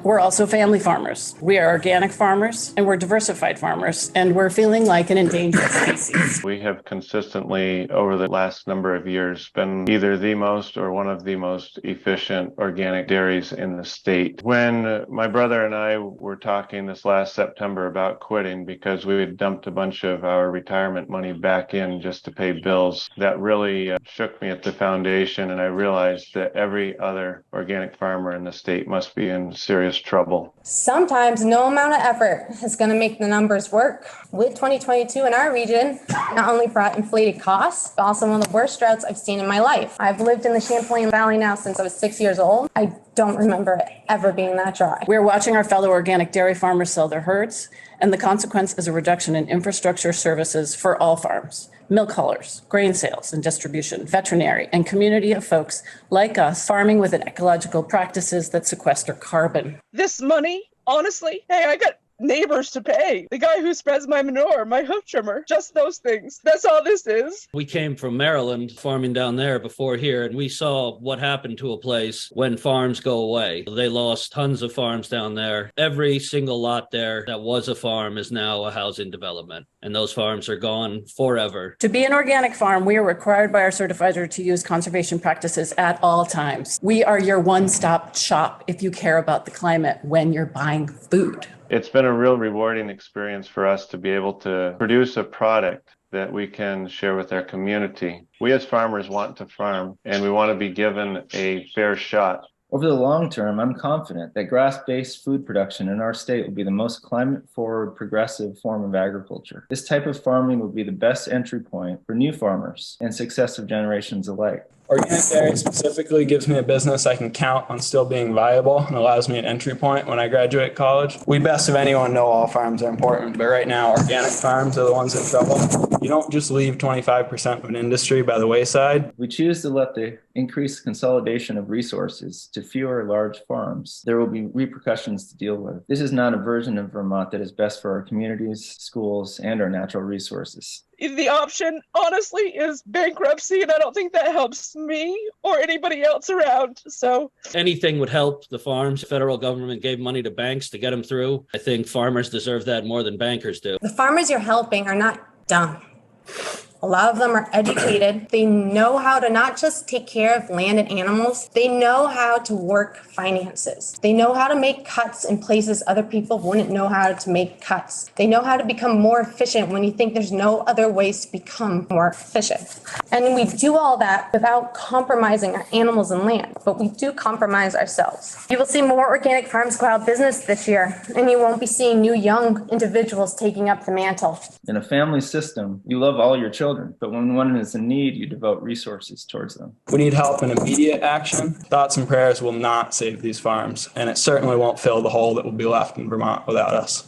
We're also family farmers. We are organic farmers and we're diversified farmers, and we're feeling like an endangered species. We have consistently, over the last number of years, been either the most or one of the most efficient organic dairies in the state. When my brother and I were talking this last September about quitting because we had dumped a bunch of our retirement money back in just to pay bills, that really shook me at the foundation, and I realized that every other organic farmer in the state must be in serious trouble. Sometimes no amount of effort is going to make the numbers work. With 2022 in our region, not only brought inflated costs, but also one of the worst droughts I've seen in my life. I've lived in the Champlain Valley now since I was 6 years old. I don't remember it ever being that dry. We're watching our fellow organic dairy farmers sell their herds, and the consequence is a reduction in infrastructure services for all farms. Milk haulers, grain sales and distribution, veterinary, and community of folks like us farming with ecological practices that sequester carbon. This money, honestly, hey, I got neighbors to pay. The guy who spreads my manure, my hoof trimmer, just those things. That's all this is. We came from Maryland, farming down there before here, and we saw what happened to a place when farms go away. They lost tons of farms down there. Every single lot there that was a farm is now a housing development, and those farms are gone forever. To be an organic farm, we are required by our certifier to use conservation practices at all times. We are your one-stop shop if you care about the climate when you're buying food. It's been a real rewarding experience for us to be able to produce a product that we can share with our community. We as farmers want to farm, and we want to be given a fair shot. Over the long term, I'm confident that grass-based food production in our state will be the most climate-forward, progressive form of agriculture. This type of farming will be the best entry point for new farmers and successive generations alike. Organic dairy specifically gives me a business I can count on still being viable and allows me an entry point when I graduate college. We best of anyone know all farms are important, but right now organic farms are the ones in trouble. You don't just leave 25% of an industry by the wayside. We choose to let the increased consolidation of resources to fewer large farms. There will be repercussions to deal with. This is not a version of Vermont that is best for our communities, schools, and our natural resources. The option, honestly, is bankruptcy, and I don't think that helps me or anybody else around. So anything would help the farms. The federal government gave money to banks to get them through. I think farmers deserve that more than bankers do. The farmers you're helping are not dumb. A lot of them are educated. They know how to not just take care of land and animals. They know how to work finances. They know how to make cuts in places other people wouldn't know how to make cuts. They know how to become more efficient when you think there's no other ways to become more efficient. And we do all that without compromising our animals and land, but we do compromise ourselves. You will see more organic farms go out of business this year, and you won't be seeing new young individuals taking up the mantle. In a family system, you love all your children, but when one is in need, you devote resources towards them. We need help in immediate action. Thoughts and prayers will not save these farms, and it certainly won't fill the hole that will be left in Vermont without us.